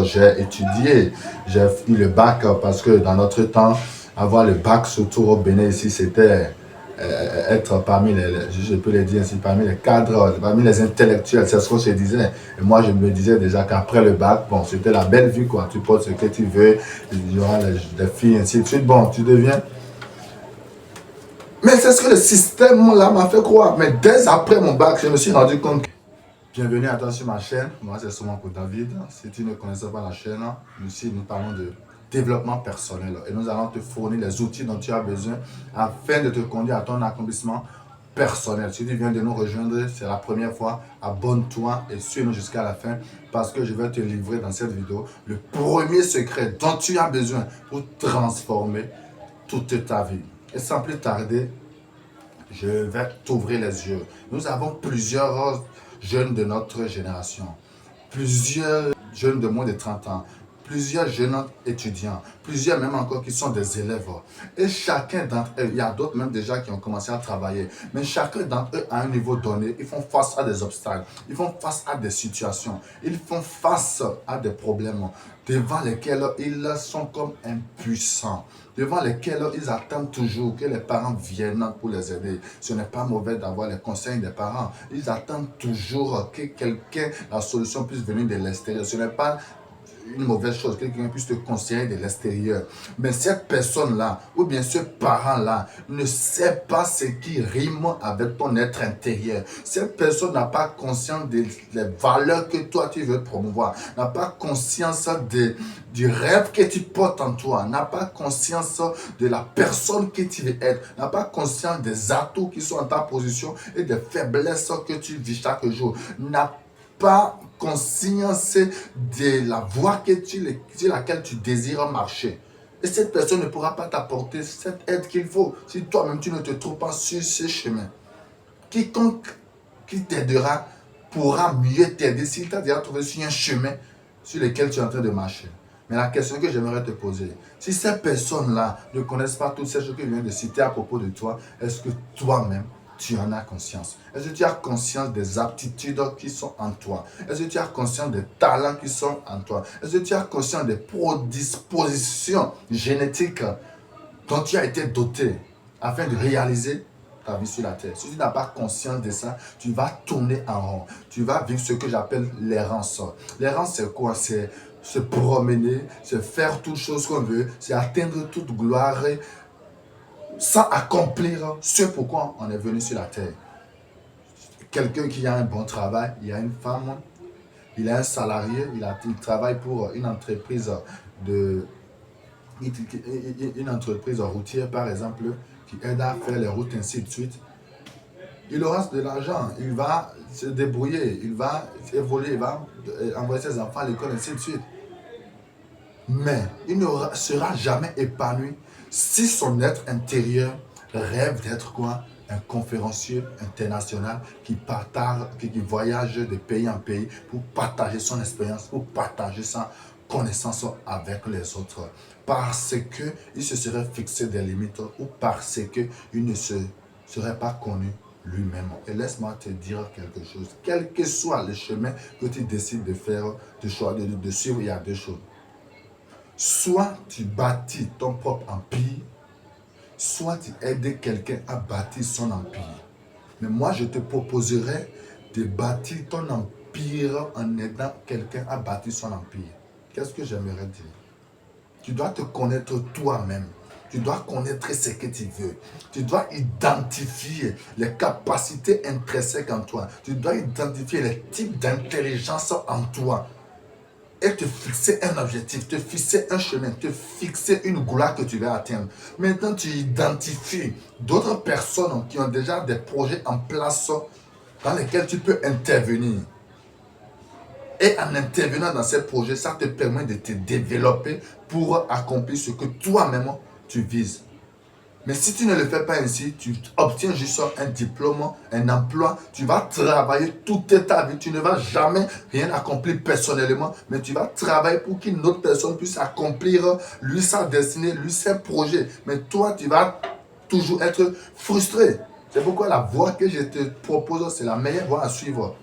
J'ai étudié, j'ai eu le bac parce que dans notre temps, avoir le bac, surtout au Bénin ici, c'était être parmi je peux le dire ainsi, parmi les cadres, parmi les intellectuels, c'est ce qu'on se disait. Et moi, je me disais déjà qu'après le bac, bon, c'était la belle vie, quoi. Tu portes ce que tu veux, il y aura des filles, ainsi de suite. Bon, tu deviens. Mais c'est ce que le système là m'a fait croire. Mais dès après mon bac, je me suis rendu compte. Bienvenue à toi sur ma chaîne. Moi, c'est sûrement pour David. Si tu ne connaissais pas la chaîne, ici, nous parlons de développement personnel. Et nous allons te fournir les outils dont tu as besoin afin de te conduire à ton accomplissement personnel. Si tu viens de nous rejoindre, c'est la première fois, abonne-toi et suis-nous jusqu'à la fin parce que je vais te livrer dans cette vidéo le premier secret dont tu as besoin pour transformer toute ta vie. Et sans plus tarder, je vais t'ouvrir les yeux. Nous avons plusieurs jeunes de notre génération, plusieurs jeunes de moins de 30 ans, plusieurs jeunes étudiants, plusieurs même encore qui sont des élèves. Et chacun d'entre eux, il y a d'autres même déjà qui ont commencé à travailler, mais chacun d'entre eux à un niveau donné, ils font face à des obstacles, ils font face à des situations, ils font face à des problèmes devant lesquels ils sont comme impuissants, devant lesquels ils attendent toujours que les parents viennent pour les aider. Ce n'est pas mauvais d'avoir les conseils des parents. Ils attendent toujours que quelqu'un, la solution puisse venir de l'extérieur. Ce n'est pas une mauvaise chose, quelqu'un puisse te conseiller de l'extérieur. Mais cette personne-là, ou bien ce parent-là, ne sait pas ce qui rime avec ton être intérieur. Cette personne n'a pas conscience des valeurs que toi tu veux promouvoir, n'a pas conscience du rêve que tu portes en toi, n'a pas conscience de la personne que tu veux être, n'a pas conscience des atouts qui sont en ta position et des faiblesses que tu vis chaque jour, n'a pas conscience de la voie sur laquelle tu désires marcher. Et cette personne ne pourra pas t'apporter cette aide qu'il faut si toi-même tu ne te trouves pas sur ce chemin. Quiconque qui t'aidera pourra mieux t'aider s'il t'a déjà trouvé sur un chemin sur lequel tu es en train de marcher. Mais la question que j'aimerais te poser, si ces personnes-là ne connaissent pas toutes ces choses que je viens de citer à propos de toi, est-ce que toi-même, tu en as conscience? Est-ce que tu as conscience des aptitudes qui sont en toi? Est-ce que tu as conscience des talents qui sont en toi? Est-ce que tu as conscience des prédispositions génétiques dont tu as été doté afin de réaliser ta vie sur la terre? Si tu n'as pas conscience de ça, tu vas tourner en rond. Tu vas vivre ce que j'appelle l'errance. L'errance, c'est quoi? C'est se promener, c'est faire toutes choses qu'on veut, c'est atteindre toute gloire sans accomplir ce pourquoi on est venu sur la terre. Quelqu'un qui a un bon travail, il a une femme, il a un salarié, il travaille pour une entreprise une entreprise routière par exemple, qui aide à faire les routes ainsi de suite. Il aura de l'argent, il va se débrouiller, il va évoluer, il va envoyer ses enfants à l'école ainsi de suite. Mais il ne sera jamais épanoui si son être intérieur rêve d'être quoi? Un conférencier international qui voyage de pays en pays pour partager son expérience, pour partager sa connaissance avec les autres. Parce qu'il se serait fixé des limites ou parce qu'il ne serait pas connu lui-même. Et laisse-moi te dire quelque chose. Quel que soit le chemin que tu décides de faire, de suivre, il y a deux choses. Soit tu bâtis ton propre empire, soit tu aides quelqu'un à bâtir son empire. Mais moi, je te proposerais de bâtir ton empire en aidant quelqu'un à bâtir son empire. Qu'est-ce que j'aimerais dire? Tu dois te connaître toi-même. Tu dois connaître ce que tu veux. Tu dois identifier les capacités intrinsèques en toi. Tu dois identifier les types d'intelligence en toi. Et te fixer un objectif, te fixer un chemin, te fixer une gloire que tu vas atteindre. Maintenant, tu identifies d'autres personnes qui ont déjà des projets en place dans lesquels tu peux intervenir. Et en intervenant dans ces projets, ça te permet de te développer pour accomplir ce que toi-même tu vises. Mais si tu ne le fais pas ainsi, tu obtiens juste un diplôme, un emploi, tu vas travailler toute ta vie, tu ne vas jamais rien accomplir personnellement, mais tu vas travailler pour qu'une autre personne puisse accomplir lui sa destinée, lui ses projets. Mais toi, tu vas toujours être frustré. C'est pourquoi la voie que je te propose, c'est la meilleure voie à suivre.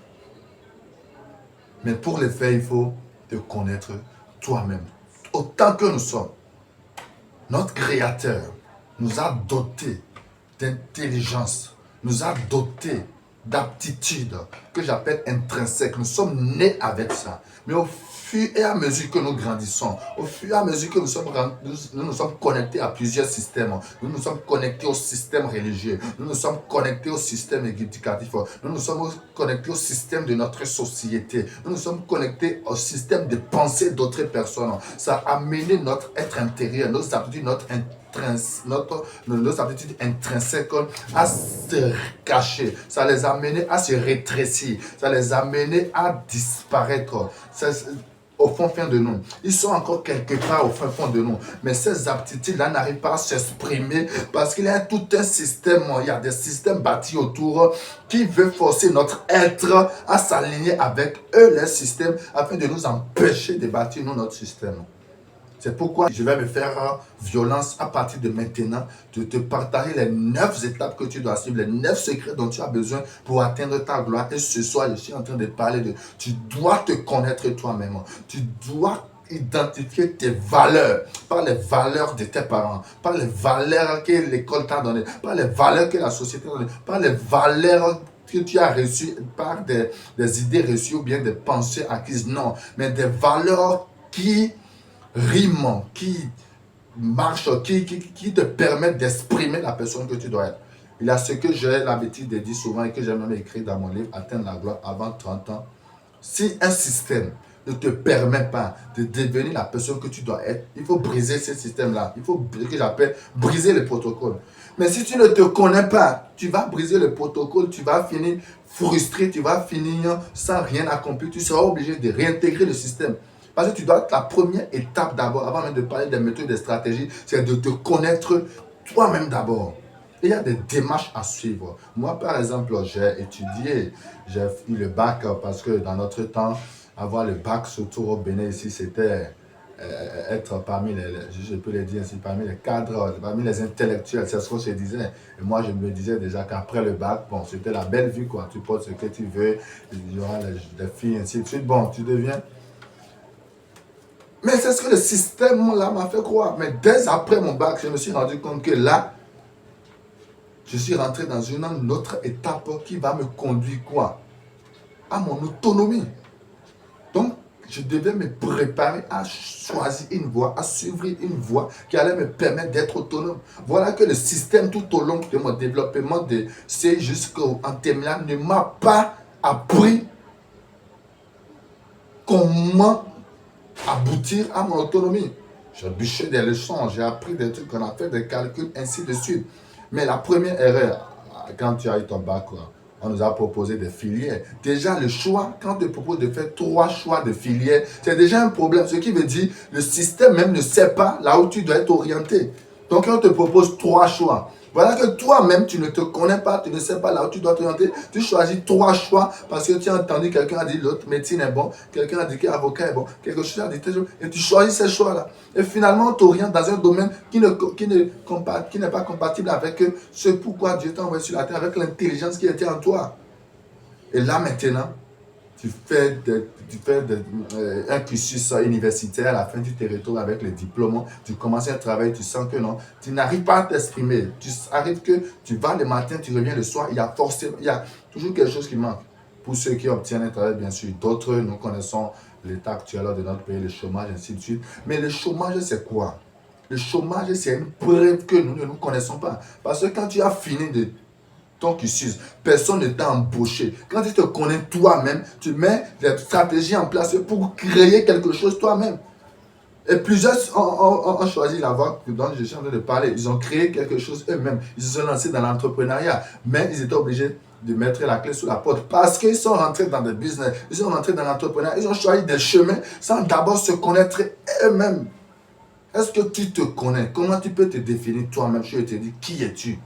Mais pour le faire, il faut te connaître toi-même. Autant que nous sommes, notre Créateur nous a dotés d'intelligence, nous a dotés d'aptitudes que j'appelle intrinsèques. Nous sommes nés avec ça. Mais au fur et à mesure que nous grandissons, au fur et à mesure que nous sommes connectés à plusieurs systèmes, nous nous sommes connectés au système religieux, nous nous sommes connectés au système éducatif, nous nous sommes connectés au système de notre société, nous nous sommes connectés au système de pensée d'autres personnes. Ça a amené notre être intérieur, nos aptitudes, nos aptitudes intrinsèques à se cacher. Ça les a amenés à se rétrécir. Ça les a amenés à disparaître. Au fond de nous. Ils sont encore quelque part au fond de nous. Mais ces aptitudes-là n'arrivent pas à s'exprimer parce qu'il y a tout un système, il y a des systèmes bâtis autour qui veulent forcer notre être à s'aligner avec eux, les systèmes, afin de nous empêcher de bâtir nous, notre système. C'est pourquoi je vais me faire violence à partir de maintenant de te partager les 9 étapes que tu dois suivre, les 9 secrets dont tu as besoin pour atteindre ta gloire. Et ce soir, je suis en train de parler de... Tu dois te connaître toi-même. Tu dois identifier tes valeurs, par les valeurs de tes parents, par les valeurs que l'école t'a données, par les valeurs que la société t'a données, par les valeurs que tu as reçues par des idées reçues ou bien des pensées acquises. Non, mais des valeurs qui riment, qui marchent, qui te permettent d'exprimer la personne que tu dois être. Il y a ce que j'ai l'habitude de dire souvent et que j'ai même écrit dans mon livre, Atteindre la gloire avant 30 ans. Si un système ne te permet pas de devenir la personne que tu dois être, il faut briser ce système-là. Il faut, ce que j'appelle, briser le protocole. Mais si tu ne te connais pas, tu vas briser le protocole, tu vas finir frustré, tu vas finir sans rien accomplir, tu seras obligé de réintégrer le système. Parce que tu dois, la première étape d'abord, avant même de parler des méthodes, des stratégies, c'est de te connaître toi-même d'abord. Et il y a des démarches à suivre. Moi, par exemple, j'ai étudié, j'ai eu le bac parce que dans notre temps, avoir le bac, surtout au Bénin ici, c'était être parmi je peux le dire ainsi, parmi les cadres, parmi les intellectuels, c'est ce qu'on se disait. Et moi, je me disais déjà qu'après le bac, bon, c'était la belle vie, quoi. Tu portes ce que tu veux, il y aura des filles, ainsi de suite. Bon, tu deviens... Mais c'est ce que le système là m'a fait croire. Mais dès après mon bac, je me suis rendu compte que là, je suis rentré dans une autre étape qui va me conduire quoi? À mon autonomie. Donc, je devais me préparer à choisir une voie, à suivre une voie qui allait me permettre d'être autonome. Voilà que le système tout au long de mon développement de C jusqu'en terminale ne m'a pas appris comment aboutir à mon autonomie. J'ai bûché des leçons, j'ai appris des trucs qu'on a fait, des calculs, ainsi de suite. Mais la première erreur, quand tu as eu ton bac, on nous a proposé des filières. Déjà, le choix, quand on te propose de faire 3 choix de filières, c'est déjà un problème. Ce qui veut dire, le système même ne sait pas là où tu dois être orienté. Donc, quand on te propose 3 choix, voilà que toi-même, tu ne te connais pas, tu ne sais pas là où tu dois t'orienter. Tu choisis 3 choix parce que tu as entendu quelqu'un a dit l'autre médecine est bon, quelqu'un a dit que l'avocat est bon, quelque chose a dit et tu choisis ces choix-là. Et finalement, on t'oriente dans un domaine qui n'est pas compatible avec ce pourquoi Dieu t'a envoyé sur la terre, avec l'intelligence qui était en toi. Et là maintenant, tu fais un cursus universitaire, à la fin tu te retrouves avec le diplôme, tu commences un travail, tu sens que non, tu n'arrives pas à t'exprimer. Tu arrives que tu vas le matin, tu reviens le soir, il y a toujours quelque chose qui manque. Pour ceux qui obtiennent un travail, bien sûr, d'autres, nous connaissons l'état actuel de notre pays, le chômage, ainsi de suite. Mais le chômage, c'est quoi? Le chômage, c'est une preuve que nous ne nous connaissons pas. Parce que quand tu as fini de ton cursus, personne ne t'a embauché. Quand tu te connais toi-même, tu mets des stratégies en place pour créer quelque chose toi-même. Et plusieurs ont choisi la voie dont je suis en train de parler. Ils ont créé quelque chose eux-mêmes. Ils se sont lancés dans l'entrepreneuriat. Mais ils étaient obligés de mettre la clé sous la porte parce qu'ils sont rentrés dans des business. Ils sont rentrés dans l'entrepreneuriat. Ils ont choisi des chemins sans d'abord se connaître eux-mêmes. Est-ce que tu te connais? Comment tu peux te définir toi-même? Je te dis, qui es-tu?